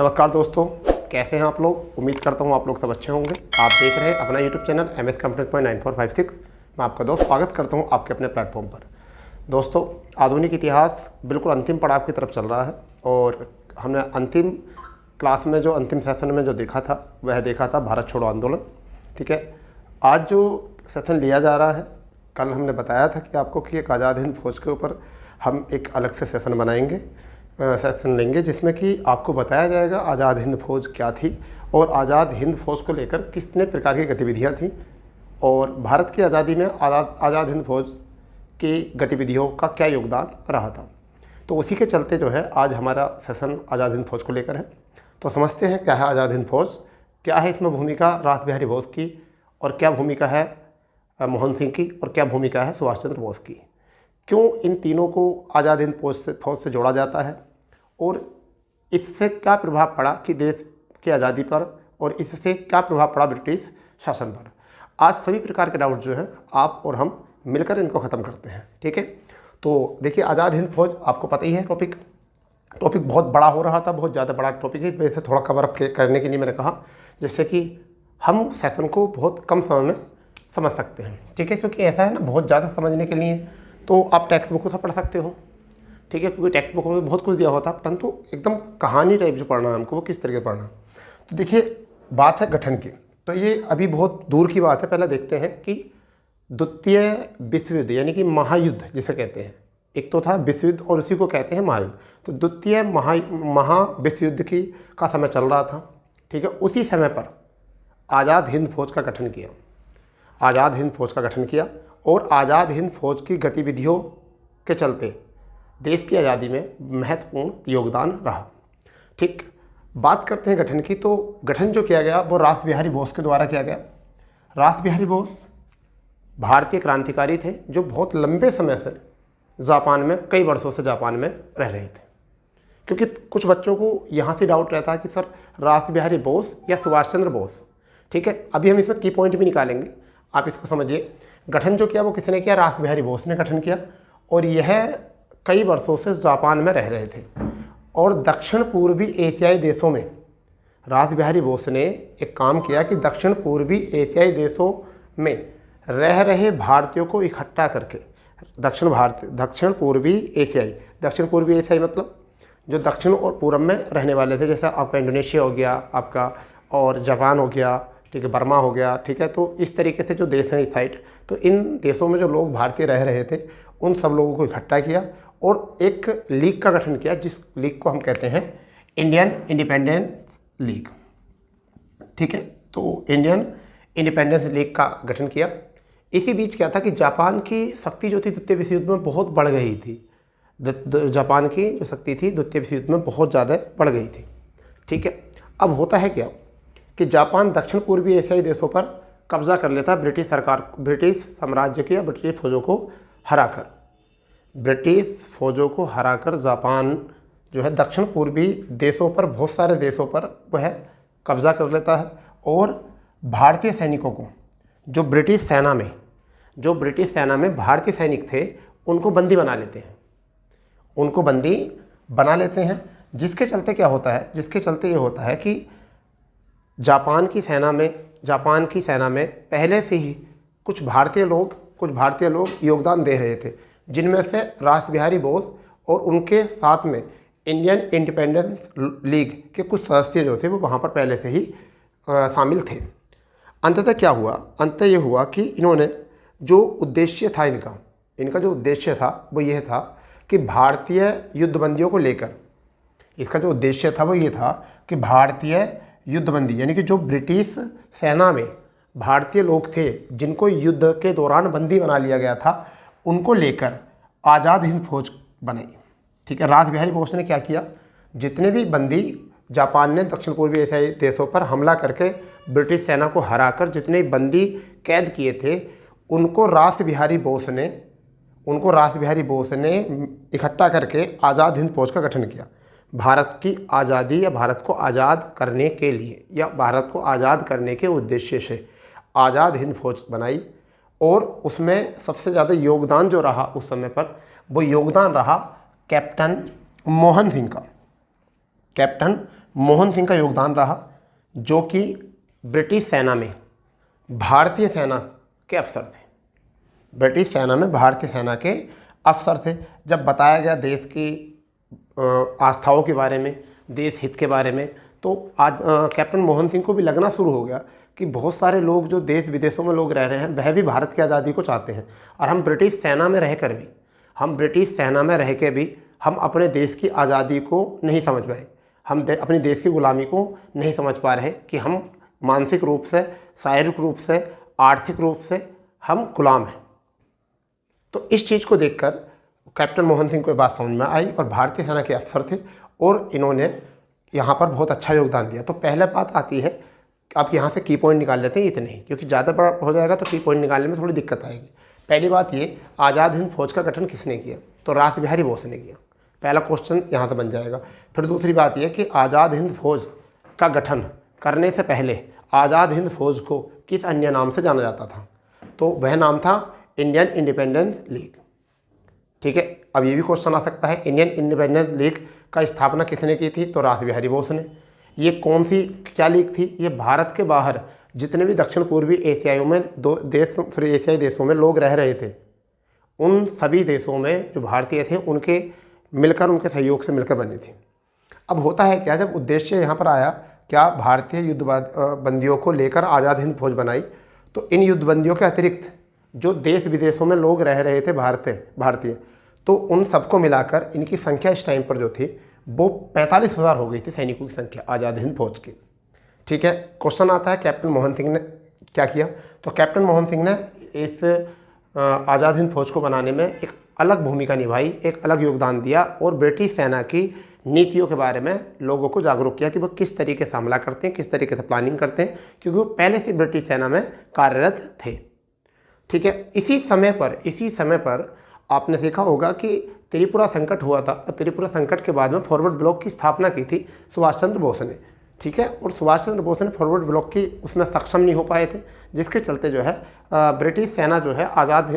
नमस्कार दोस्तों, कैसे हैं आप लोग। उम्मीद करता हूं आप लोग सब अच्छे होंगे। आप देख रहे हैं अपना यूट्यूब चैनल MS Content 9456। मैं आपका दोस्त स्वागत करता हूं आपके अपने प्लेटफॉर्म पर। दोस्तों, आधुनिक इतिहास बिल्कुल अंतिम पड़ाव की तरफ चल रहा है और हमने अंतिम क्लास में जो अंतिम सेशन में जो देखा था वह देखा था भारत छोड़ो आंदोलन। ठीक है, आज जो सेशन लिया जा रहा है, कल हमने बताया था कि आपको कि एक आज़ाद हिंद फौज के ऊपर हम एक अलग से सेशन बनाएंगे, सेशन लेंगे, जिसमें कि आपको बताया जाएगा आज़ाद हिंद फौज क्या थी और आज़ाद हिंद फौज को लेकर कितने प्रकार की गतिविधियां थी और भारत की आज़ादी में आज़ाद हिंद फौज की गतिविधियों का क्या योगदान रहा था। तो उसी के चलते जो है आज हमारा सेशन आज़ाद हिंद फौज को लेकर है। तो समझते हैं क्या है आज़ाद हिंद फौज, क्या है इसमें भूमिका रास बिहारी बोस की और क्या भूमिका है मोहन सिंह की और क्या भूमिका है सुभाष चंद्र बोस की। क्यों इन तीनों को आज़ाद हिंद फौज से जोड़ा जाता है और इससे क्या प्रभाव पड़ा कि देश की आज़ादी पर और इससे क्या प्रभाव पड़ा ब्रिटिश शासन पर। आज सभी प्रकार के डाउट जो हैं आप और हम मिलकर इनको ख़त्म करते हैं। ठीक है, तो देखिए आज़ाद हिंद फौज आपको पता ही है, टॉपिक बहुत बड़ा हो रहा था, बहुत ज़्यादा बड़ा टॉपिक है। इस वजह से थोड़ा कवर अप करने के लिए मैंने कहा, जिससे कि हम सेशन को बहुत कम समय में समझ सकते हैं। ठीक है, क्योंकि ऐसा है ना, बहुत ज़्यादा समझने के लिए तो आप टेक्स्ट बुक से पढ़ सकते हो। ठीक है, क्योंकि टेक्स्ट बुक में बहुत कुछ दिया होता है, परंतु एकदम कहानी टाइप जो पढ़ना है हमको, वो किस तरीके से पढ़ना। तो देखिए बात है गठन की, तो ये अभी बहुत दूर की बात है। पहले देखते हैं कि द्वितीय विश्व युद्ध यानी कि महायुद्ध जिसे कहते हैं, एक तो था विश्व युद्ध और उसी को कहते हैं महायुद्ध। तो द्वितीय महाविश्व युद्ध का समय चल रहा था। ठीक है, उसी समय पर आज़ाद हिंद फौज का गठन किया, आज़ाद हिंद फौज का गठन किया और आज़ाद हिंद फौज की गतिविधियों के चलते देश की आज़ादी में महत्वपूर्ण योगदान रहा। ठीक, बात करते हैं गठन की। तो गठन जो किया गया वो रास बिहारी बोस के द्वारा किया गया। रास बिहारी बोस भारतीय क्रांतिकारी थे जो बहुत लंबे समय से जापान में, कई वर्षों से जापान में रह रहे थे। क्योंकि कुछ बच्चों को यहाँ से डाउट रहता है कि सर रास बिहारी बोस या सुभाष चंद्र बोस। ठीक है, अभी हम इसमें की पॉइंट भी निकालेंगे, आप इसको समझिए। गठन जो किया वो किसने किया? रास बिहारी बोस ने गठन किया और यह कई वर्षों से जापान में रह रहे थे और दक्षिण पूर्वी एशियाई देशों में रास बिहारी बोस ने एक काम किया कि दक्षिण पूर्वी एशियाई देशों में रह रहे भारतीयों को इकट्ठा करके, दक्षिण पूर्वी एशियाई मतलब जो दक्षिण और पूर्व में रहने वाले थे, जैसे आपका इंडोनेशिया हो गया आपका, और जापान हो गया, ठीक है, बर्मा हो गया। ठीक है, तो इस तरीके से जो देश हैं इस साइड, तो इन देशों में जो लोग भारतीय रह रहे थे उन सब लोगों को इकट्ठा किया और एक लीग का गठन किया, जिस लीग को हम कहते हैं इंडियन इंडिपेंडेंस लीग। ठीक है, तो इंडियन इंडिपेंडेंस लीग का गठन किया। इसी बीच क्या था कि जापान की शक्ति जो थी द्वितीय विश्व युद्ध में बहुत बढ़ गई थी। जापान की जो शक्ति थी द्वितीय विश्व युद्ध में बहुत ज़्यादा बढ़ गई थी। ठीक है, अब होता है क्या कि जापान दक्षिण पूर्वी एशियाई देशों पर कब्जा कर लेता ब्रिटिश साम्राज्य की या ब्रिटिश फौजों को हराकर जापान जो है दक्षिण पूर्वी देशों पर, बहुत सारे देशों पर वह कब्जा कर लेता है और भारतीय सैनिकों को, जो ब्रिटिश सेना में भारतीय सैनिक थे, उनको बंदी बना लेते हैं। जिसके चलते क्या होता है, जिसके चलते ये होता है कि जापान की सेना में पहले से ही कुछ भारतीय लोग योगदान दे रहे थे, जिनमें से रास बिहारी बोस और उनके साथ में इंडियन इंडिपेंडेंस लीग के कुछ सदस्य जो थे वो वहाँ पर पहले से ही शामिल थे। अंततः क्या हुआ? अंततः ये हुआ कि इन्होंने जो उद्देश्य था इनका जो उद्देश्य था वो यह था कि भारतीय युद्धबंदियों को लेकर, इसका जो उद्देश्य था वो ये था कि भारतीय युद्धबंदी यानी कि जो ब्रिटिश सेना में भारतीय लोग थे जिनको युद्ध के दौरान बंदी बना लिया गया था, उनको लेकर आज़ाद हिंद फौज बनाई। ठीक है, रास बिहारी बोस ने क्या किया, जितने भी बंदी जापान ने दक्षिण पूर्वी एशियाई देशों पर हमला करके ब्रिटिश सेना को हराकर जितने बंदी कैद किए थे, उनको रास बिहारी बोस ने इकट्ठा करके आज़ाद हिंद फौज का गठन किया। भारत की आज़ादी या भारत को आज़ाद करने के लिए या भारत को आज़ाद करने के उद्देश्य से आज़ाद हिंद फौज बनाई और उसमें सबसे ज़्यादा योगदान जो रहा उस समय पर, वो योगदान रहा कैप्टन मोहन सिंह का। कैप्टन मोहन सिंह का योगदान रहा, जो कि ब्रिटिश सेना में भारतीय सेना के अफसर थे। ब्रिटिश सेना में भारतीय सेना के अफसर थे। जब बताया गया देश की आस्थाओं के बारे में, देश हित के बारे में, तो आज कैप्टन मोहन सिंह को भी लगना शुरू हो गया कि बहुत सारे लोग जो देश विदेशों में लोग रह रहे हैं वह भी भारत की आज़ादी को चाहते हैं, और हम ब्रिटिश सेना में रह के भी हम अपने देश की आज़ादी को नहीं समझ पाए, हम अपनी देश की गुलामी को नहीं समझ पा रहे कि हम मानसिक रूप से, शारीरिक रूप से, आर्थिक रूप से हम गुलाम हैं। तो इस चीज़ को देखकर कैप्टन मोहन सिंह को ये बात समझ में आई, और भारतीय सेना के अफसर थे और इन्होंने यहाँ पर बहुत अच्छा योगदान दिया। तो पहले बात आती है, आप यहाँ से की पॉइंट निकाल लेते हैं इतने ही, क्योंकि ज़्यादा बड़ा हो जाएगा तो की पॉइंट निकालने में थोड़ी दिक्कत आएगी। पहली बात ये, आज़ाद हिंद फौज का गठन किसने किया? तो रास बिहारी बोस ने किया। पहला क्वेश्चन यहाँ से बन जाएगा। फिर दूसरी बात यह कि आज़ाद हिंद फौज का गठन करने से पहले आज़ाद हिंद फौज को किस अन्य नाम से जाना जाता था? तो वह नाम था इंडियन इंडिपेंडेंस लीग। ठीक है, अब ये भी क्वेश्चन आ सकता है, इंडियन इंडिपेंडेंस लीग का स्थापना किसने की थी? तो रास बिहारी बोस ने। ये कौन सी क्या लीग थी? ये भारत के बाहर जितने भी दक्षिण पूर्वी एशियाई देशों में लोग रह रहे थे, उन सभी देशों में जो भारतीय थे उनके सहयोग से मिलकर बनी थी। अब होता है क्या, जब उद्देश्य यहाँ पर आया, क्या भारतीय युद्ध बंदियों को लेकर आज़ाद हिंद फौज बनाई, तो इन युद्ध बंदियों के अतिरिक्त जो देश विदेशों में लोग रह रहे थे भारतीय, तो उन सबको मिलाकर इनकी संख्या इस टाइम पर जो थी वो 45,000 हो गई थी सैनिकों की संख्या आज़ाद हिंद फौज की। ठीक है, क्वेश्चन आता है कैप्टन मोहन सिंह ने क्या किया? तो कैप्टन मोहन सिंह ने इस आज़ाद हिंद फौज को बनाने में एक अलग भूमिका निभाई, एक अलग योगदान दिया, और ब्रिटिश सेना की नीतियों के बारे में लोगों को जागरूक किया कि वो किस तरीके से हमला करते हैं, किस तरीके से प्लानिंग करते हैं, क्योंकि वो पहले से ब्रिटिश सेना में कार्यरत थे। ठीक है, इसी समय पर आपने देखा होगा कि त्रिपुरा संकट हुआ था। त्रिपुरा संकट के बाद में फॉरवर्ड ब्लॉक की स्थापना की थी सुभाष चंद्र बोस ने। ठीक है, और सुभाष चंद्र बोस ने फॉरवर्ड ब्लॉक की उसमें सक्षम नहीं हो पाए थे, जिसके चलते जो है ब्रिटिश सेना जो है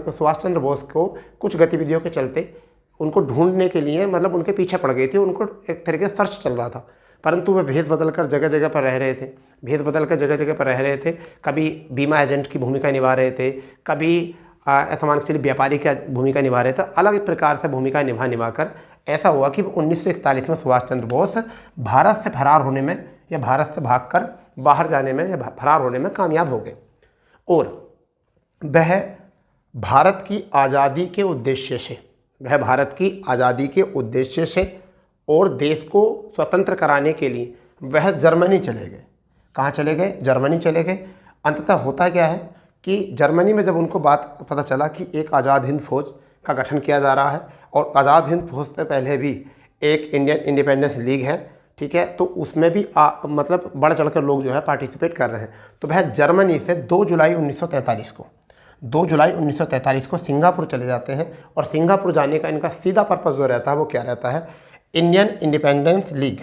सुभाष चंद्र बोस को कुछ गतिविधियों के चलते उनको ढूंढने के लिए, मतलब उनके पीछे पड़ गई थी, उनको एक तरीके से सर्च चल रहा था, परंतु वे भेद बदल कर जगह जगह पर रह रहे थे। कभी बीमा एजेंट की भूमिका निभा रहे थे, कभी ऐसा मान के चलिए व्यापारी की भूमिका निभा रहे थे। अलग प्रकार से भूमिका निभा कर ऐसा हुआ कि 1941 में सुभाष चंद्र बोस भारत से फरार होने में, या भारत से भागकर बाहर जाने में, या फरार होने में कामयाब हो गए, और वह भारत की आज़ादी के उद्देश्य से और देश को स्वतंत्र कराने के लिए वह जर्मनी चले गए। कहाँ चले गए? जर्मनी चले गए। अंततः होता क्या है कि जर्मनी में जब उनको बात पता चला कि एक आज़ाद हिंद फौज का गठन किया जा रहा है, और आज़ाद हिंद फौज से पहले भी एक इंडियन इंडिपेंडेंस लीग है, ठीक है, तो उसमें भी मतलब बढ़ चढ़कर लोग जो है पार्टिसिपेट कर रहे हैं, तो वह जर्मनी से 2 जुलाई 1943 को सिंगापुर चले जाते हैं। और सिंगापुर जाने का इनका सीधा पर्पस जो रहता है वो क्या रहता है? इंडियन इंडिपेंडेंस लीग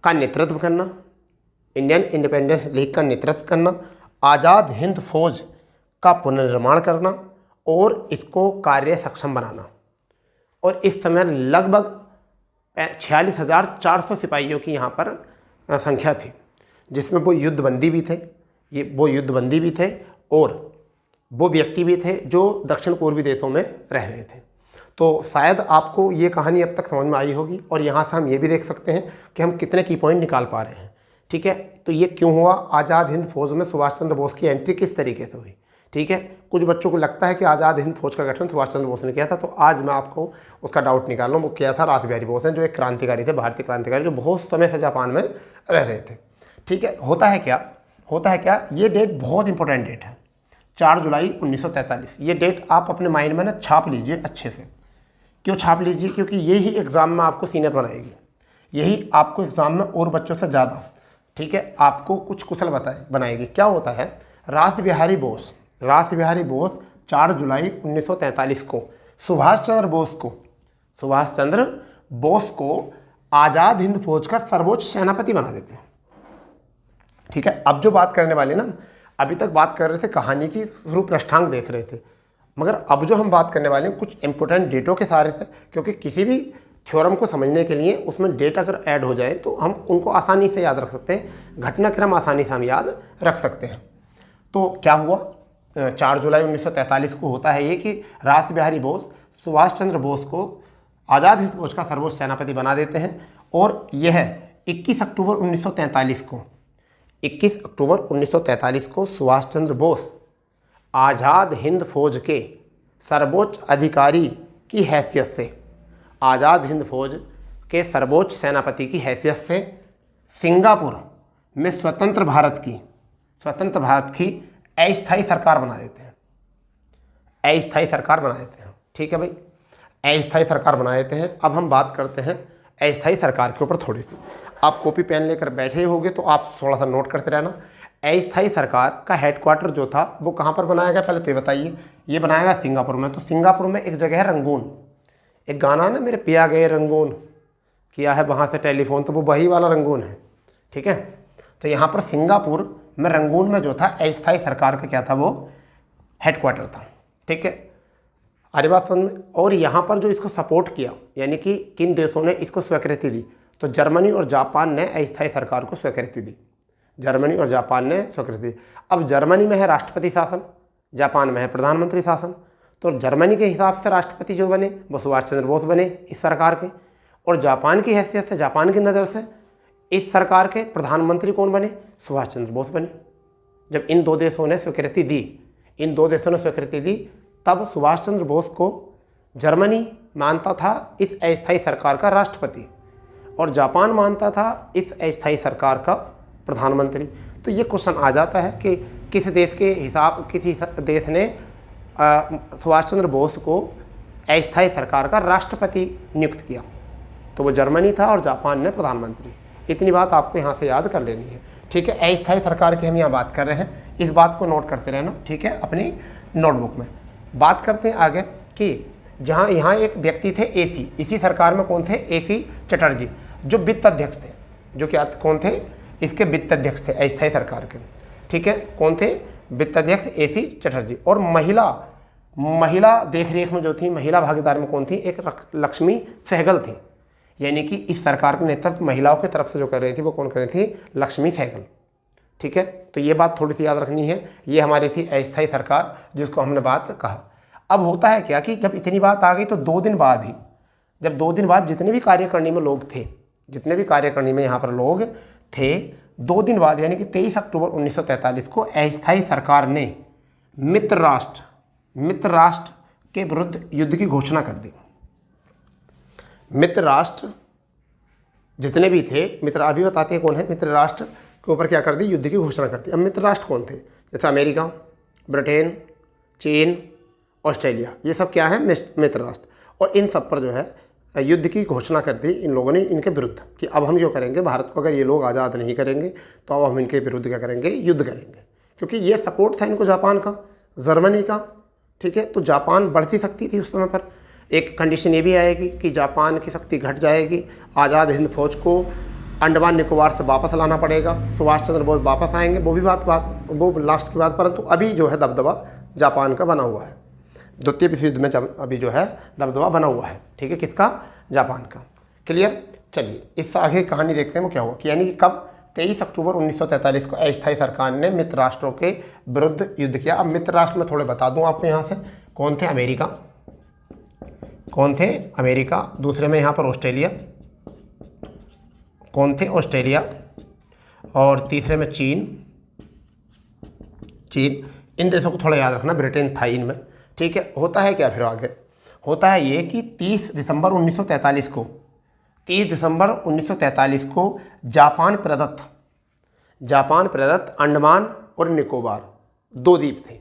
का नेतृत्व करना, आज़ाद हिंद फौज का पुनर्निर्माण करना और इसको कार्य सक्षम बनाना। और इस समय लगभग 46,400 सिपाहियों की यहाँ पर संख्या थी, जिसमें वो युद्धबंदी भी थे और वो व्यक्ति भी थे जो दक्षिण पूर्वी देशों में रह रहे थे। तो शायद आपको ये कहानी अब तक समझ में आई होगी, और यहाँ से हम ये भी देख सकते हैं कि हम कितने की पॉइंट निकाल पा रहे हैं। ठीक है, तो ये क्यों हुआ? आज़ाद हिंद फौज में सुभाष चंद्र बोस की एंट्री किस तरीके से हुई? ठीक है, कुछ बच्चों को लगता है कि आज़ाद हिंद फौज का गठन सुभाष चंद्र बोस ने किया था, तो आज मैं आपको उसका डाउट निकाल लूँ। वो किया था रास बिहारी बोस ने, जो एक क्रांतिकारी थे, भारतीय क्रांतिकारी, जो बहुत समय से जापान में रह रहे थे। ठीक है, होता है क्या, ये डेट बहुत इंपॉर्टेंट डेट है, 4 जुलाई 1943। ये डेट आप अपने माइंड में ना छाप लीजिए अच्छे से। क्यों छाप लीजिए? क्योंकि यही एग्ज़ाम में आपको सीनियर बनाएगी, यही आपको एग्ज़ाम में और बच्चों से ज़्यादा, ठीक है, आपको कुछ कुशल बनाएगी। क्या होता है? रास बिहारी बोस 4 जुलाई 1943 को सुभाष चंद्र बोस को आज़ाद हिंद फौज का सर्वोच्च सेनापति बना देते हैं। ठीक है, अब जो बात करने वाले ना, अभी तक बात कर रहे थे कहानी की रूपरेखांक देख रहे थे, मगर अब जो हम बात करने वाले हैं कुछ इंपॉर्टेंट डेटों के सहारे से, क्योंकि किसी भी थ्योरम को समझने के लिए उसमें डेट अगर ऐड हो जाए तो हम उनको आसानी से याद रख सकते हैं, घटनाक्रम आसानी से हम याद रख सकते हैं। तो क्या हुआ, 4 जुलाई 1943 को होता है ये कि रास बिहारी बोस सुभाष चंद्र बोस को आज़ाद हिंद फौज का सर्वोच्च सेनापति बना देते हैं। और यह 21 अक्टूबर 1943 को 21 अक्टूबर 1943 को सुभाष चंद्र बोस आज़ाद हिंद फौज के सर्वोच्च अधिकारी की हैसियत से, आज़ाद हिंद फौज के सर्वोच्च सेनापति की हैसियत से सिंगापुर में स्वतंत्र भारत की अस्थायी सरकार बना देते हैं। अस्थायी सरकार बना देते हैं, ठीक है भाई, अस्थायी सरकार बना देते हैं। अब हम बात करते हैं अस्थायी सरकार के ऊपर थोड़ी सी। आप कॉपी पेन लेकर बैठे होंगे तो आप थोड़ा सा नोट करते रहना। अस्थायी सरकार का हेडक्वार्टर जो था वो कहाँ पर बनाया गया, पहले तो ये बताइए। ये बनाया गया सिंगापुर में। तो सिंगापुर में एक जगह है रंगून, एक गाना ना मेरे पिया गए रंगून, किया है वहाँ से टेलीफोन, तो वो वही वाला रंगून है, ठीक है। तो यहाँ पर सिंगापुर में रंगून में जो था अस्थायी सरकार का क्या था, वो हेडक्वार्टर था, ठीक है। अरे बात समझ में। और यहाँ पर जो इसको सपोर्ट किया, यानी कि किन देशों ने इसको स्वीकृति दी, तो जर्मनी और जापान ने अस्थायी सरकार को स्वीकृति दी। जर्मनी और जापान ने स्वीकृति दी। अब जर्मनी में है राष्ट्रपति शासन, जापान में है प्रधानमंत्री शासन। तो जर्मनी के हिसाब से राष्ट्रपति जो बने वो सुभाष चंद्र बोस बने इस सरकार के, और जापान की हैसियत से, जापान की नज़र से इस सरकार के प्रधानमंत्री कौन बने, सुभाष चंद्र बोस बने। जब इन दो देशों ने स्वीकृति दी, तब सुभाष चंद्र बोस को जर्मनी मानता था इस अस्थायी सरकार का राष्ट्रपति, और जापान मानता था इस अस्थायी सरकार का प्रधानमंत्री। तो ये क्वेश्चन आ जाता है कि किसी देश ने सुभाष चंद्र बोस को अस्थायी सरकार का राष्ट्रपति नियुक्त किया, तो वो जर्मनी था और जापान ने प्रधानमंत्री। इतनी बात आपको यहाँ से याद कर लेनी है, ठीक है। अस्थायी सरकार की हम यहाँ बात कर रहे हैं, इस बात को नोट करते रहना, ठीक है, अपनी नोटबुक में। बात करते हैं आगे कि जहाँ यहाँ एक व्यक्ति थे एसी, इसी सरकार में कौन थे, एसी चटर्जी, जो वित्त अध्यक्ष थे, जो क्या कौन थे, इसके वित्त अध्यक्ष थे अस्थायी सरकार के, ठीक है। कौन थे, वित्त अध्यक्ष एसी चटर्जी। और महिला देखरेख में जो थी, महिला भागीदार में कौन थी, एक लक्ष्मी सहगल थी, यानी कि इस सरकार का नेतृत्व महिलाओं की तरफ से जो कर रही थी वो कौन कर रही थी, लक्ष्मी सहगल, ठीक है। तो ये बात थोड़ी सी याद रखनी है। ये हमारी थी अस्थायी सरकार, जिसको हमने बात कहा। अब होता है क्या कि जब इतनी बात आ गई तो 2 दिन बाद ही, जब 2 दिन बाद जितने भी कार्यकारिणी में लोग थे, जितने भी कार्यकारिणी में यहाँ पर लोग थे, 2 दिन बाद यानी कि 23 अक्टूबर 1943 को अस्थायी सरकार ने मित्र राष्ट्र के विरुद्ध युद्ध की घोषणा कर दी। मित्र राष्ट्र जितने भी थे, मित्र अभी बताते हैं कौन है, मित्र राष्ट्र के ऊपर क्या कर दी, युद्ध की घोषणा कर दी। अब मित्र राष्ट्र कौन थे, जैसे अमेरिका, ब्रिटेन, चीन, ऑस्ट्रेलिया, ये सब क्या है, मित्र राष्ट्र। और इन सब पर जो है युद्ध की घोषणा कर दी इन लोगों ने, इनके विरुद्ध, कि अब हम जो करेंगे, भारत को अगर ये लोग आज़ाद नहीं करेंगे तो अब हम इनके विरुद्ध क्या करेंगे, युद्ध करेंगे। क्योंकि ये सपोर्ट था इनको जापान का, जर्मनी का, ठीक है। तो जापान बढ़ती शक्ति थी उस समय पर। एक कंडीशन ये भी आएगी कि जापान की शक्ति घट जाएगी, आज़ाद हिंद फौज को अंडमान निकोबार से वापस लाना पड़ेगा, सुभाष चंद्र बोस वापस आएंगे, वो वो लास्ट की बात। परंतु अभी जो है दबदबा जापान का बना हुआ है, द्वितीय विश्व युद्ध में अभी जो है दबदबा बना हुआ है, ठीक है, किसका, जापान का। क्लियर। चलिए इस आगे कहानी देखते हैं वो क्या हुआ, कि यानी कि कब, 23 अक्टूबर 1943 को अस्थायी सरकार ने मित्र राष्ट्रों के विरुद्ध युद्ध किया। अब मित्र राष्ट्र में थोड़े बता दूं आपको यहाँ से, कौन थे, अमेरिका, दूसरे में यहाँ पर ऑस्ट्रेलिया, कौन थे, ऑस्ट्रेलिया, और तीसरे में चीन। इन देशों को थोड़ा याद रखना, ब्रिटेन था इनमें, ठीक है। होता है क्या फिर आगे, होता है ये कि 30 दिसंबर 1943 को जापान प्रदत्त अंडमान और निकोबार 2 द्वीप थे।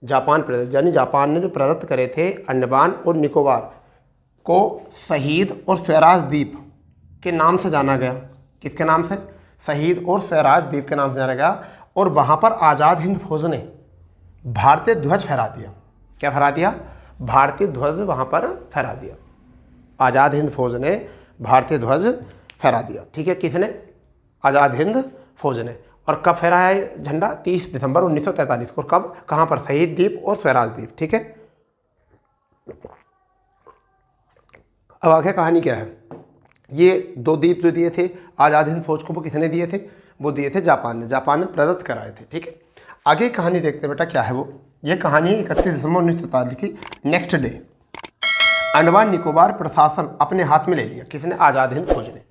जापान प्रदत्त यानी जापान ने जो प्रदत्त करे थे अंडमान और निकोबार को शहीद और स्वराज द्वीप के नाम से जाना गया। किसके नाम से, शहीद और स्वराज द्वीप के नाम से जाना गया। और वहाँ पर आज़ाद हिंद फौज ने भारतीय ध्वज फहरा दिया। क्या फहरा दिया, भारतीय ध्वज वहाँ पर फहरा दिया। आज़ाद हिंद फौज ने भारतीय ध्वज फहरा दिया, ठीक है। किसने, आज़ाद हिंद फौज ने। और कब फहराया है झंडा, 30 दिसंबर 1943 को। कब, कहाँ पर, शहीद द्वीप और स्वराज द्वीप, ठीक है। अब आगे कहानी क्या है, ये 2 द्वीप जो दिए थे आज़ाद हिंद फौज को, वो किसने दिए थे, वो दिए थे जापान ने, जापान ने प्रदत्त कराए थे। ठीक है, आगे कहानी देखते हैं बेटा क्या है वो। ये कहानी है 31 दिसंबर 1943 की। नेक्स्ट डे अंडमान निकोबार प्रशासन अपने हाथ में ले लिया, किसने, आज़ाद हिंद फौज ने।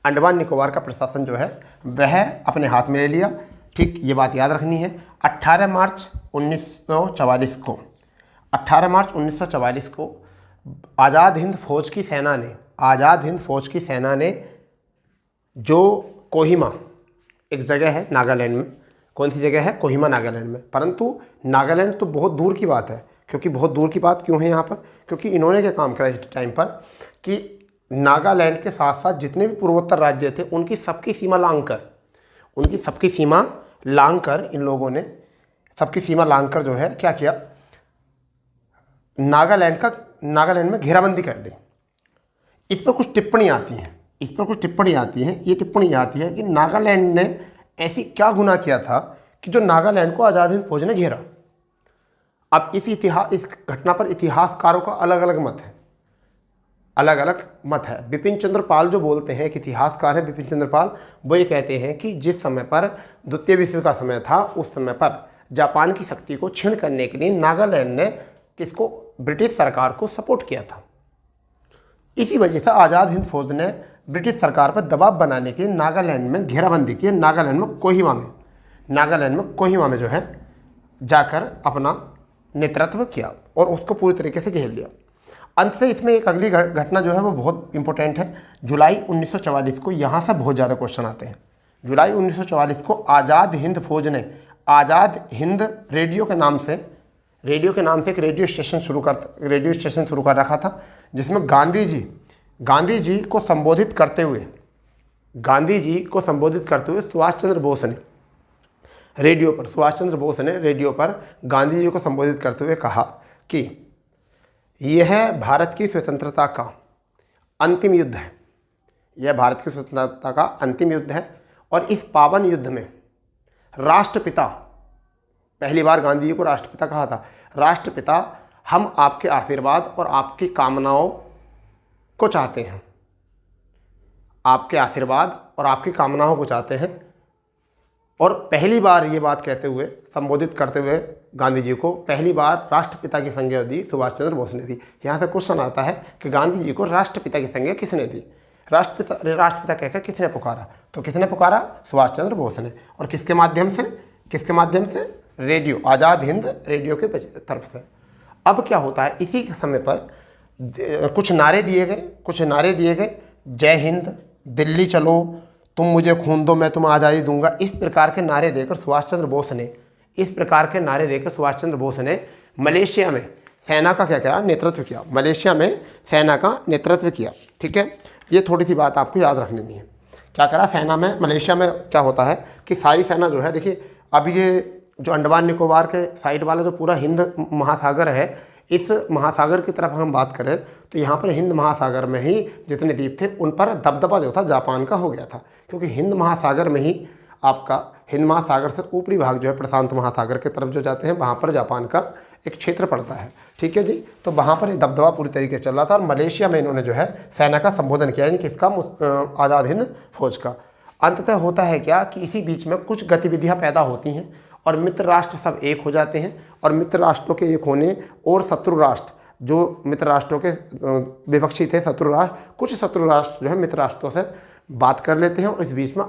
अंडमान निकोबार का प्रशासन जो है वह अपने हाथ में ले लिया। ठीक, ये बात याद रखनी है। 18 मार्च 1944 को 18 मार्च 1944 को आज़ाद हिंद फौज की सेना ने, आज़ाद हिंद फौज की सेना ने जो कोहिमा एक जगह है नागालैंड में, कौन सी जगह है, कोहिमा नागालैंड में, परंतु नागालैंड तो बहुत दूर की बात है। क्योंकि बहुत दूर की बात क्यों है यहाँ पर, क्योंकि इन्होंने क्या काम करा इस टाइम पर कि नागालैंड के साथ साथ जितने भी पूर्वोत्तर राज्य थे उनकी सबकी सीमा लांघ कर इन लोगों ने सबकी सीमा लांघ कर जो है क्या किया, नागालैंड में घेराबंदी कर दी। इस पर कुछ टिप्पणी आती हैं, ये टिप्पणी आती है कि नागालैंड ने ऐसी क्या गुनाह किया था कि जो नागालैंड को आज़ाद हिंद फौज ने घेरा। अब इस घटना पर इतिहासकारों का अलग अलग मत है। बिपिन चंद्र पाल जो बोलते हैं, एक इतिहासकार है बिपिन चंद्र पाल, वो ये कहते हैं कि जिस समय पर द्वितीय विश्व का समय था उस समय पर जापान की शक्ति को क्षीण करने के लिए नागालैंड ने किसको, ब्रिटिश सरकार को सपोर्ट किया था। इसी वजह से आज़ाद हिंद फौज ने ब्रिटिश सरकार पर दबाव बनाने के लिए नागालैंड में घेराबंदी की। नागालैंड में कोहिमा में जो है जाकर अपना नेतृत्व किया और उसको पूरी तरीके से घेर लिया। अंत से इसमें एक अगली घटना जो है वो बहुत इंपॉर्टेंट है। जुलाई 1944 को, यहाँ से बहुत ज़्यादा क्वेश्चन आते हैं। जुलाई 1944 को आज़ाद हिंद फौज ने आज़ाद हिंद रेडियो के नाम से एक रेडियो स्टेशन शुरू कर रखा था, जिसमें गांधी जी को संबोधित करते हुए सुभाष चंद्र बोस ने रेडियो पर गांधी जी को संबोधित करते हुए कहा कि यह भारत की स्वतंत्रता का अंतिम युद्ध है, और इस पावन युद्ध में राष्ट्रपिता, पहली बार गांधी जी को राष्ट्रपिता कहा था, राष्ट्रपिता हम आपके आशीर्वाद और आपकी कामनाओं को चाहते हैं। और पहली बार ये बात संबोधित करते हुए गांधी जी को पहली बार राष्ट्रपिता की संज्ञा दी सुभाष चंद्र बोस ने दी। यहाँ से क्वेश्चन आता है कि गांधी जी को राष्ट्रपिता की संज्ञा किसने दी, राष्ट्रपिता कहकर किसने पुकारा, तो किसने पुकारा, सुभाष चंद्र बोस ने। और किसके माध्यम से, रेडियो, आज़ाद हिंद रेडियो के तरफ से। अब क्या होता है, इसी के समय पर कुछ नारे दिए गए, जय हिंद, दिल्ली चलो, तुम मुझे खून दो मैं तुम्हें आज़ादी दूंगा, इस प्रकार के नारे देकर सुभाष चंद्र बोस ने मलेशिया में सेना का नेतृत्व किया। ठीक है, ये थोड़ी सी बात आपको याद रखनी है। क्या करा सेना में, मलेशिया में क्या होता है कि सारी सेना जो है, देखिए अब ये जो अंडमान निकोबार के साइड वाला जो पूरा हिंद महासागर है, इस महासागर की तरफ हम बात करें तो यहाँ पर हिंद महासागर में ही जितने द्वीप थे उन पर दबदबा जो था जापान का हो गया था, क्योंकि हिंद महासागर से ऊपरी भाग जो है प्रशांत महासागर के तरफ जो जाते हैं वहाँ पर जापान का एक क्षेत्र पड़ता है। ठीक है जी, तो वहाँ पर दबदबा पूरी तरीके से चल रहा था और मलेशिया में इन्होंने जो है सेना का संबोधन किया, यानी किसका, आज़ाद हिंद फौज का। अंततः होता है क्या कि इसी बीच में कुछ गतिविधियाँ पैदा होती हैं और मित्र राष्ट्र सब एक हो जाते हैं, और मित्र राष्ट्रों के एक होने और शत्रु राष्ट्र, जो मित्र राष्ट्रों के विपक्षी थे कुछ शत्रु राष्ट्र जो है मित्र राष्ट्रों से बात कर लेते हैं, और इस बीच में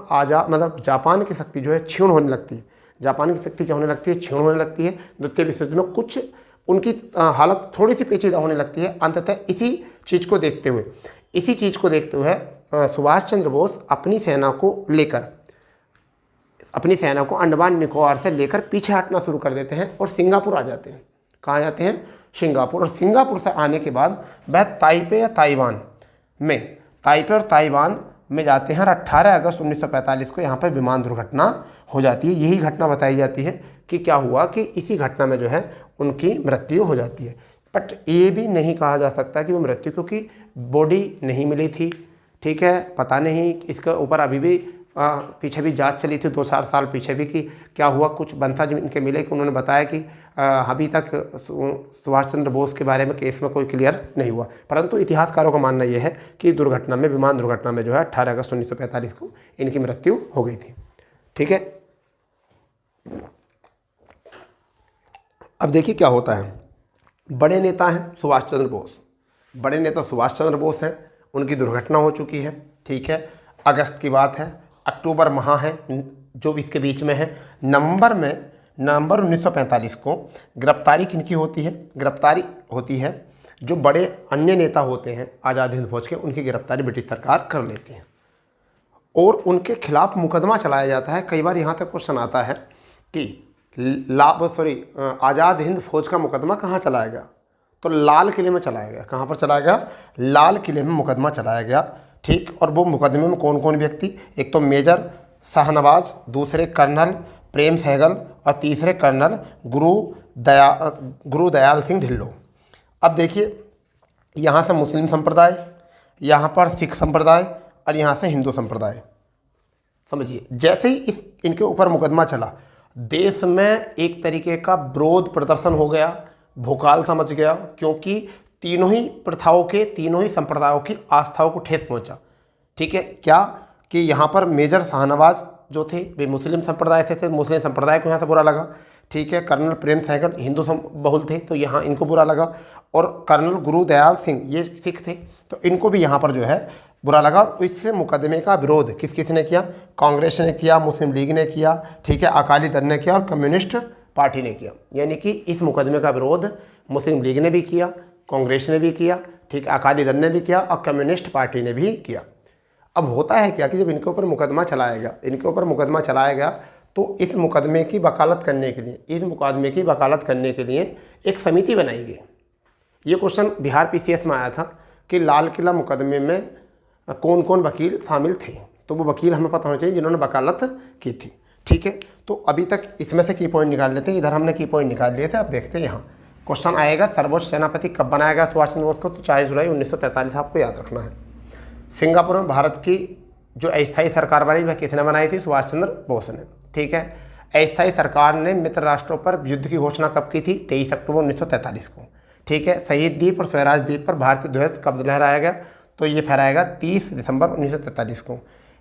जापान की शक्ति जो है क्षीण होने लगती है। क्षीण होने लगती है। द्वितीय विश्व युद्ध में कुछ उनकी हालत थोड़ी सी पेचीदा होने लगती है। अंततः इसी चीज़ को देखते हुए सुभाष चंद्र बोस अपनी सेना को अंडमान निकोबार से लेकर पीछे हटना शुरू कर देते हैं और सिंगापुर आ जाते हैं। कहाँ जाते हैं, सिंगापुर। और सिंगापुर से आने के बाद वह ताइपे और ताइवान में जाते हैं और 18 अगस्त 1945 को यहाँ पर विमान दुर्घटना हो जाती है। यही घटना बताई जाती है कि क्या हुआ कि इसी घटना में जो है उनकी मृत्यु हो जाती है। बट ये भी नहीं कहा जा सकता कि वो मृत्यु, क्योंकि बॉडी नहीं मिली थी। ठीक है, पता नहीं, इसके ऊपर अभी भी पीछे भी जांच चली थी 2-4 साल पीछे भी कि क्या हुआ, कुछ बनता जो इनके मिले कि उन्होंने बताया कि अभी तक सुभाष चंद्र बोस के बारे में केस में कोई क्लियर नहीं हुआ। परंतु इतिहासकारों का मानना यह है कि दुर्घटना में, विमान दुर्घटना में जो है 18 अगस्त 1945 को इनकी मृत्यु हो गई थी। ठीक है, अब देखिए क्या होता है। बड़े नेता हैं सुभाष चंद्र बोस, बड़े नेता सुभाष चंद्र बोस हैं, उनकी दुर्घटना हो चुकी है। ठीक है, अगस्त की बात है, अक्टूबर माह है जो इसके बीच में है। नवंबर 1945 को गिरफ्तारी किनकी होती है? गिरफ्तारी होती है जो बड़े अन्य नेता होते हैं आज़ाद हिंद फौज के, उनकी गिरफ्तारी ब्रिटिश सरकार कर लेती है और उनके खिलाफ मुकदमा चलाया जाता है। कई बार यहाँ तक क्वेश्चन आता है कि आज़ाद हिंद फौज का मुकदमा कहाँ चलाया गया? तो लाल किले में चलाया गया। कहाँ पर चलाया गया? लाल किले में मुकदमा चलाया गया। ठीक, और वो मुकदमे में कौन कौन व्यक्ति? एक तो मेजर शाहनवाज, दूसरे कर्नल प्रेम सहगल और तीसरे कर्नल गुरुदयाल सिंह ढिल्लो। अब देखिए, यहाँ से मुस्लिम संप्रदाय, यहाँ पर सिख संप्रदाय और यहाँ से हिंदू संप्रदाय। समझिए, जैसे ही इनके ऊपर मुकदमा चला, देश में एक तरीके का विरोध प्रदर्शन हो गया, भूकाल समझ गया, क्योंकि तीनों ही प्रथाओं के, तीनों ही संप्रदायों की आस्थाओं को ठेस पहुंचा। ठीक है, क्या कि यहाँ पर मेजर शाहनवाज जो थे वे मुस्लिम संप्रदाय थे, मुस्लिम संप्रदाय को यहाँ से बुरा लगा। ठीक है, कर्नल प्रेम सहगल हिंदू बहुल थे तो यहाँ इनको बुरा लगा, और कर्नल गुरुदयाल सिंह ये सिख थे तो इनको भी यहाँ पर जो है बुरा लगा। और इससे मुकदमे का विरोध किस किस ने किया? कांग्रेस ने किया, मुस्लिम लीग ने किया, ठीक है, अकाली दल ने किया और कम्युनिस्ट पार्टी ने किया। यानी कि इस मुकदमे का विरोध मुस्लिम लीग ने भी किया, कांग्रेस ने भी किया, ठीक, अकाली दल ने भी किया और कम्युनिस्ट पार्टी ने भी किया। अब होता है क्या कि जब इनके ऊपर मुकदमा चलाया गया तो इस मुकदमे की वकालत करने के लिए एक समिति बनाई गई। ये क्वेश्चन बिहार पीसीएस में आया था कि लाल किला मुकदमे में कौन कौन वकील शामिल थे, तो वो वकील हमें पता होना चाहिए जिन्होंने वकालत की थी। ठीक है, तो अभी तक इसमें से की पॉइंट निकाल लेते हैं। इधर हमने की पॉइंट निकाल लिए थे। अब देखते हैं यहाँ क्वेश्चन आएगा, सर्वोच्च सेनापति कब बनाया गया सुभाष चंद्र बोस को? तो 24 जुलाई 1943 आपको याद रखना है। सिंगापुर में भारत की जो अस्थायी सरकार बनी वह किसने बनाई थी? सुभाष चंद्र बोस ने। ठीक है, अस्थायी सरकार ने मित्र राष्ट्रों पर युद्ध की घोषणा कब की थी? 23 अक्टूबर 1943 को। ठीक है, शहीद द्वीप और स्वराज द्वीप पर भारतीय ध्वज कब लहराया गया? तो ये फहराएगा 30 दिसंबर 1943 को।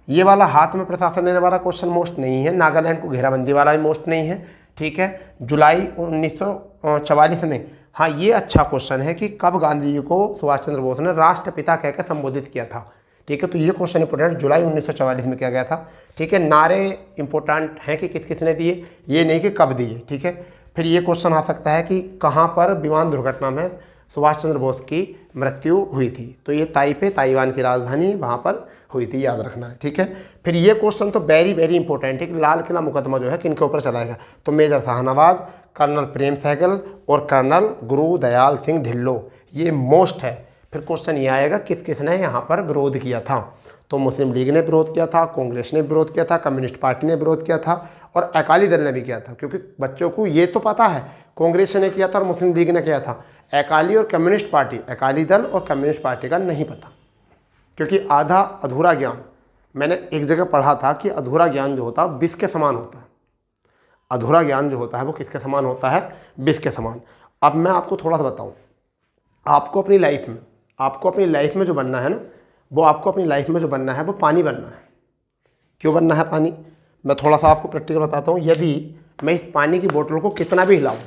ये वाला हाथ में प्रशासन लेने वाला क्वेश्चन मोस्ट नहीं है, नागालैंड को घेराबंदी वाला भी मोस्ट नहीं है। ठीक है, जुलाई 1944 में, हाँ ये अच्छा क्वेश्चन है कि कब गांधी जी को सुभाष चंद्र बोस ने राष्ट्रपिता कहकर संबोधित किया था। ठीक है, तो ये क्वेश्चन इंपोर्टेंट, जुलाई 1944 में किया गया था। ठीक है, नारे इंपोर्टेंट हैं कि किस किसने दिए, ये नहीं कि कब दिए। ठीक है, फिर ये क्वेश्चन आ सकता है कि कहाँ पर विमान दुर्घटना में सुभाष चंद्र बोस की मृत्यु हुई थी? तो ये ताइपे, ताइवान की राजधानी, वहाँ पर हुई थी, याद रखना है। ठीक है, फिर ये क्वेश्चन तो वेरी वेरी इंपॉर्टेंट है कि लाल किला मुकदमा जो है किनके ऊपर चलाएगा? तो मेजर शाहनवाज, कर्नल प्रेम सहगल और कर्नल गुरुदयाल सिंह ढिल्लो, ये मोस्ट है। फिर क्वेश्चन ये आएगा किस किसने यहाँ पर विरोध किया था? तो मुस्लिम लीग ने विरोध किया था, कांग्रेस ने विरोध किया था, कम्युनिस्ट पार्टी ने विरोध किया था और अकाली दल ने भी किया था। क्योंकि बच्चों को ये तो पता है कांग्रेस ने किया था और मुस्लिम लीग ने किया था, अकाली और कम्युनिस्ट पार्टी, अकाली दल और कम्युनिस्ट पार्टी का नहीं पता। क्योंकि आधा अधूरा ज्ञान, मैंने एक जगह पढ़ा था कि अधूरा ज्ञान जो होता है विष के समान होता है। अधूरा ज्ञान जो होता है वो किसके समान होता है? विष के समान। अब मैं आपको थोड़ा सा बताऊं, आपको अपनी लाइफ में जो बनना है ना, वो आपको अपनी लाइफ में जो बनना है वो पानी बनना है। क्यों बनना है पानी? मैं थोड़ा सा आपको प्रैक्टिकल बताता हूँ। यदि मैं इस पानी की बोतल को कितना भी हिलाऊं,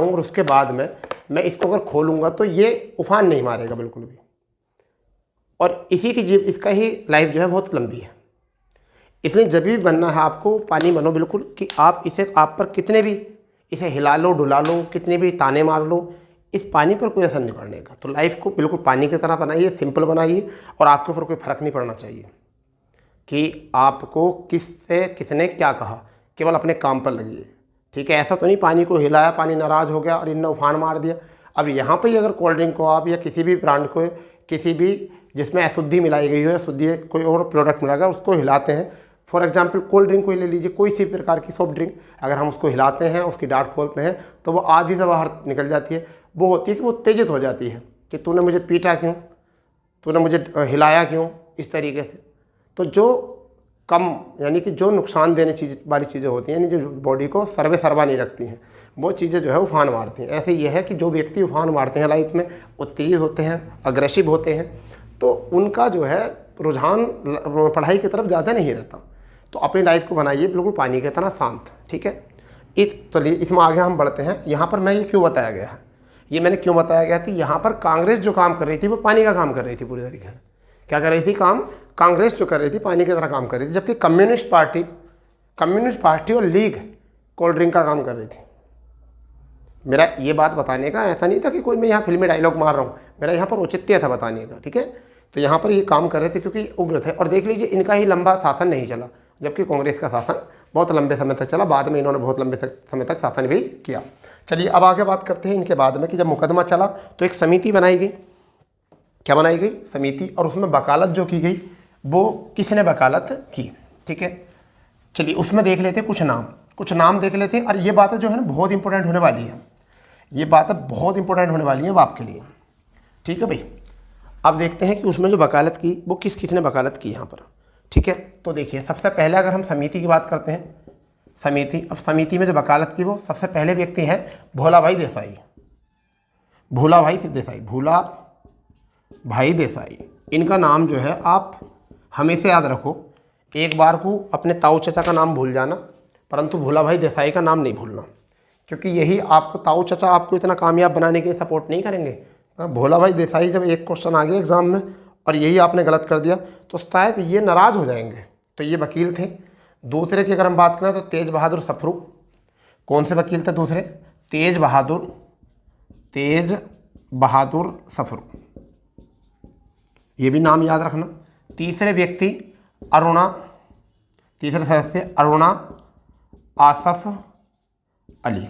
और उसके बाद में मैं इसको अगर खोलूँगा तो ये उफान नहीं मारेगा बिल्कुल भी। और इसी की इसका ही लाइफ जो है बहुत लंबी है। इसलिए जब भी बनना है आपको पानी बनो बिल्कुल, कि आप पर कितने भी इसे हिला लो, डुला लो, कितने भी ताने मार लो, इस पानी पर कोई असर नहीं पड़ने का। तो लाइफ को बिल्कुल पानी की तरह बनाइए, सिंपल बनाइए, और आपके ऊपर कोई फर्क नहीं पड़ना चाहिए कि आपको किसने क्या कहा, केवल अपने काम पर लगिए। ठीक है, ऐसा तो नहीं पानी को हिलाया, पानी नाराज़ हो गया और इनने उफान मार दिया। अब यहाँ पे अगर कोल्ड ड्रिंक को आप या किसी भी ब्रांड को, किसी भी जिसमें अशुद्धि मिलाई गई हो या शुद्धि कोई और प्रोडक्ट मिलाकर उसको हिलाते हैं, फॉर एग्जांपल कोल्ड ड्रिंक को ले लीजिए, कोई सी प्रकार की सॉफ्ट ड्रिंक, अगर हम उसको हिलाते हैं, उसकी डाट खोलते हैं तो वो आधी से बाहर निकल जाती है। वो होती है कि वो उत्तेजित हो जाती है कि तूने मुझे पीटा क्यों, तूने मुझे हिलाया क्यों, इस तरीके से। तो जो कम यानी कि जो नुकसान देने वाली चीज़ें होती हैं, यानी जो बॉडी को सर्वे सर्वा नहीं रखती हैं, वो चीज़ें जो है उफान मारती हैं। ऐसे ये है कि जो व्यक्ति उफान मारते हैं लाइफ में, वो तेज़ होते हैं, अग्रेसिव होते हैं, तो उनका जो है रुझान पढ़ाई की तरफ ज़्यादा नहीं रहता। तो अपनी लाइफ को बनाइए बिल्कुल पानी की तरह शांत, ठीक है। चलिए इसमें आगे हम बढ़ते हैं। यहाँ पर मैं ये क्यों बताया गया है, ये मैंने क्यों बताया गया थी, यहाँ पर कांग्रेस जो काम कर रही थी वो पानी का काम कर रही थी पूरी तरीके से। क्या कर रही थी काम, कांग्रेस जो कर रही थी पानी की तरह काम कर रही थी, जबकि कम्युनिस्ट पार्टी और लीग कोल्ड ड्रिंक का काम कर रही थी। मेरा ये बात बताने का ऐसा नहीं था कि कोई मैं यहाँ फिल्मी डायलॉग मार रहा हूँ, मेरा यहाँ पर औचित्य था बताने का, ठीक है। तो यहाँ पर ये काम कर रहे थे क्योंकि उग्र थे। और देख लीजिए इनका ही लंबा शासन नहीं चला, जबकि कांग्रेस का शासन बहुत लंबे समय तक चला। बाद में इन्होंने बहुत लंबे समय तक शासन भी किया। चलिए अब आगे बात करते हैं इनके बाद में कि जब मुकदमा चला तो एक समिति बनाई गई। क्या बनाई गई, समिति, और उसमें वकालत जो की गई वो किसने वकालत की, ठीक है। चलिए उसमें देख लेते हैं कुछ नाम देख लेते हैं। और ये बातें जो है ना बहुत इंपॉर्टेंट होने वाली है, ये बातें बहुत इंपॉर्टेंट होने वाली हैं अब आपके लिए, ठीक है भाई। अब देखते हैं कि उसमें जो वकालत की वो किसने वकालत की यहाँ पर, ठीक है। तो देखिए सबसे पहले अगर हम समिति की बात करते हैं, अब समिति में जो वकालत की वो सबसे पहले व्यक्ति है भोला भाई देसाई। इनका नाम जो है आप हमेशा याद रखो। एक बार को अपने ताऊ चाचा का नाम भूल जाना, परंतु भोला भाई देसाई का नाम नहीं भूलना, क्योंकि यही आपको, ताऊ चाचा आपको इतना कामयाब बनाने के लिए सपोर्ट नहीं करेंगे। भोला भाई देसाई जब एक क्वेश्चन आ गया एग्जाम में और यही आपने गलत कर दिया तो शायद ये नाराज़ हो जाएंगे। तो ये वकील थे। दूसरे की अगर हम बात करें तो तेज बहादुर सफरू। कौन से वकील थे दूसरे, तेज बहादुर सफरू, ये भी नाम याद रखना। तीसरे सदस्य अरुणा आसफ अली,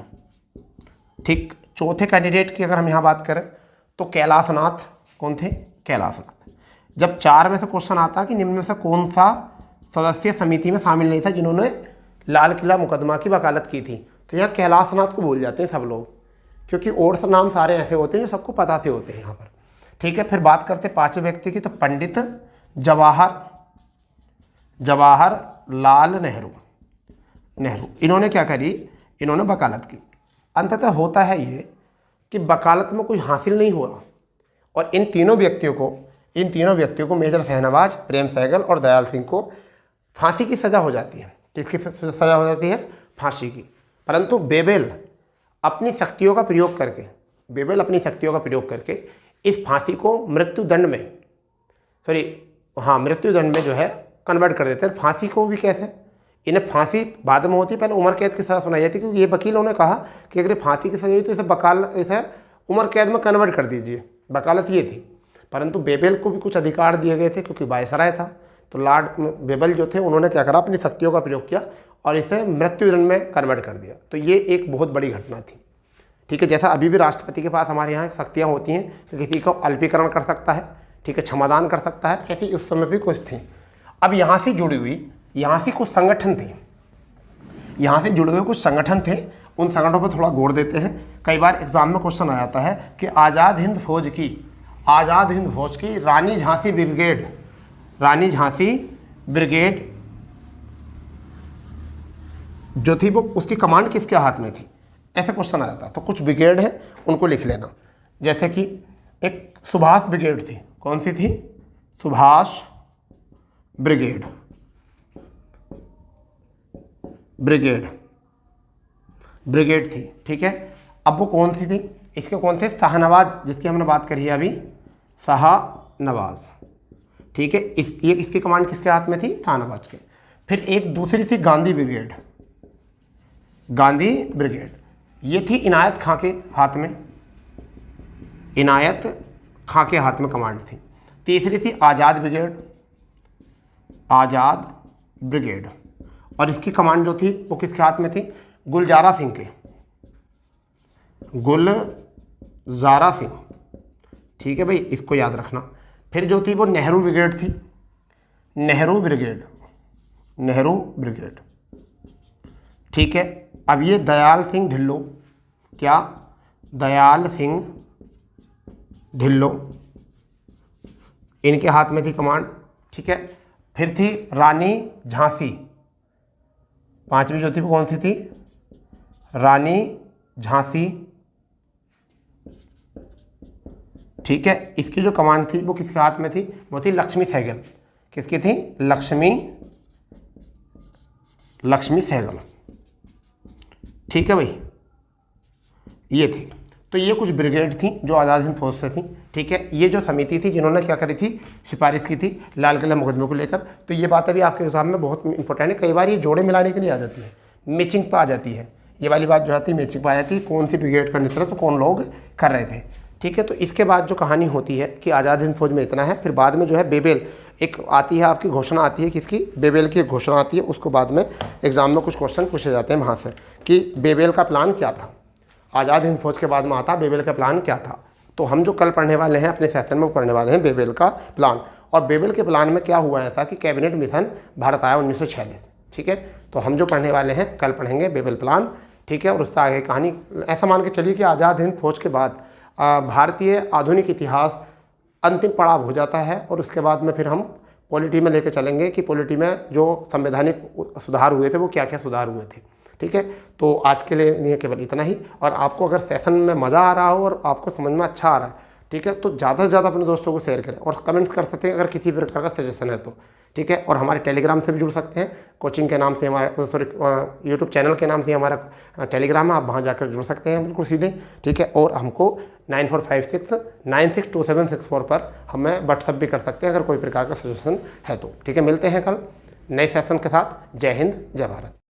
ठीक। चौथे कैंडिडेट की अगर हम यहाँ बात करें तो कैलाशनाथ। कौन थे, कैलाशनाथ। जब 4 में से क्वेश्चन आता कि निम्न में से कौन सा सदस्य समिति में शामिल नहीं था जिन्होंने लाल किला मुकदमा की वकालत की थी, तो यहाँ कैलाशनाथ को भूल जाते हैं सब लोग, क्योंकि और सब नाम सारे ऐसे होते हैं जो सबको पता से होते हैं यहाँ पर, ठीक है। फिर बात करते हैं 5वें व्यक्ति की, तो पंडित जवाहर लाल नेहरू। इन्होंने क्या करी, इन्होंने वकालत की। अंततः होता है ये कि वकालत में कोई हासिल नहीं हुआ और इन तीनों व्यक्तियों को मेजर शहनवाज, प्रेम सहगल और दयाल सिंह को फांसी की सज़ा हो जाती है। किसकी सज़ा हो जाती है, फांसी की। परंतु बेबेल अपनी शक्तियों का प्रयोग करके इस फांसी को मृत्यु दंड में जो है कन्वर्ट कर देते हैं। फांसी को भी कैसे, इन्हें फांसी बाद में होती, पहले उम्र कैद की सज़ा सुनाई जाती, क्योंकि ये वकीलों ने कहा कि अगर फांसी की सज़ा हुई तो इसे उम्र कैद में कन्वर्ट कर दीजिए, वकालत ये थी। परंतु बेबेल को भी कुछ अधिकार दिए गए थे क्योंकि वायसराय था। तो लॉर्ड बेबेल जो थे उन्होंने क्या करा, अपनी शक्तियों का प्रयोग किया और इसे मृत्युदंड में कन्वर्ट कर दिया। तो ये एक बहुत बड़ी घटना थी, ठीक है। जैसा अभी भी राष्ट्रपति के पास हमारे यहाँ शक्तियाँ होती हैं कि किसी को अल्पीकरण कर सकता है, ठीक है, क्षमादान कर सकता है, ऐसी उस समय भी कुछ थी। अब यहाँ से जुड़ी हुई कुछ संगठन थे, उन संगठनों पर थोड़ा गौर देते हैं। कई बार एग्जाम में क्वेश्चन आ जाता है कि आज़ाद हिंद फौज की रानी झांसी ब्रिगेड जो थी वो उसकी कमांड किसके हाथ में थी, ऐसे क्वेश्चन आ जाता। तो कुछ ब्रिगेड है उनको लिख लेना, जैसे कि एक सुभाष ब्रिगेड थी। कौन सी थी, सुभाष ब्रिगेड थी, ठीक है। अब वो कौन सी थी, इसके कौन थे, शाहनवाज, जिसकी हमने बात करी है अभी, शाहनवाज, ठीक है। ये इसकी कमांड किसके हाथ में थी, शाहनवाज के। फिर एक दूसरी थी गांधी ब्रिगेड, ये थी इनायत खां के हाथ में कमांड थी। तीसरी थी आज़ाद ब्रिगेड और इसकी कमांड जो थी वो किसके हाथ में थी, गुलजारा सिंह, ठीक है भाई, इसको याद रखना। फिर जो थी वो नेहरू ब्रिगेड, ठीक है। अब ये दयाल सिंह ढिल्लो, इनके हाथ में थी कमांड, ठीक है। फिर थी रानी झांसी, पांचवी जो थी वो कौन सी थी, रानी झांसी। ठीक है, इसकी जो कमान थी वो किसके हाथ में थी, वो थी लक्ष्मी सहगल। किसकी थी, लक्ष्मी सहगल। ठीक है भाई, ये थी। तो ये कुछ ब्रिगेड थी जो आज़ाद हिंद फौज से थी। ठीक है, ये जो समिति थी जिन्होंने क्या करी थी, सिफारिश की थी लाल किला मुकदमे को लेकर। तो ये बात अभी आपके एग्जाम में बहुत इंपॉर्टेंट है, कई बार ये जोड़े मिलाने के लिए आ जाती है, मैचिंग पर आ जाती है, ये वाली बात जो आती है मैचिंग पर आ जाती है, कौन सी ब्रिगेड का नेतृत्व तो कौन लोग कर रहे थे। ठीक है, तो इसके बाद जो कहानी होती है कि आज़ाद हिंद फौज में इतना है, फिर बाद में जो है बेबेल एक आती है, आपकी घोषणा आती है, किसकी, बेबेल की घोषणा आती है। उसको बाद में एग्जाम में कुछ क्वेश्चन पूछे जाते हैं वहाँ से कि बेबेल का प्लान क्या था। आज़ाद हिंद फौज के बाद में आता बेबेल का प्लान क्या था। तो हम जो कल पढ़ने वाले हैं अपने सेशन में पढ़ने वाले हैं बेबेल का प्लान। और बेबेल के प्लान में क्या हुआ ऐसा कि कैबिनेट मिशन भारत आया 1946। ठीक है, तो हम जो पढ़ने वाले हैं कल पढ़ेंगे बेबेल प्लान। ठीक है, और उससे आगे कहानी ऐसा मान के चलिए कि आज़ाद हिंद फौज के बाद भारतीय आधुनिक इतिहास अंतिम पड़ाव हो जाता है। और उसके बाद में फिर हम पॉलिटी में लेकर चलेंगे कि पॉलिटी में जो संवैधानिक सुधार हुए थे वो क्या क्या सुधार हुए थे। ठीक है, तो आज के लिए केवल इतना ही। और आपको अगर सेशन में मज़ा आ रहा हो और आपको समझ में अच्छा आ रहा है, ठीक है, तो ज़्यादा से ज़्यादा अपने दोस्तों को शेयर करें और कमेंट्स कर सकते हैं अगर किसी प्रकार का सजेशन है तो। ठीक है, और हमारे टेलीग्राम से भी जुड़ सकते हैं, कोचिंग के नाम से हमारा, सॉरी यूट्यूब चैनल के नाम से हमारा टेलीग्राम है, आप वहाँ जाकर जुड़ सकते हैं बिल्कुल सीधे। ठीक है, और हमको 9456962764 पर हमें व्हाट्सअप भी कर सकते हैं अगर कोई प्रकार का सजेशन है तो। ठीक है, मिलते हैं कल नए सेशन के साथ। जय हिंद, जय भारत।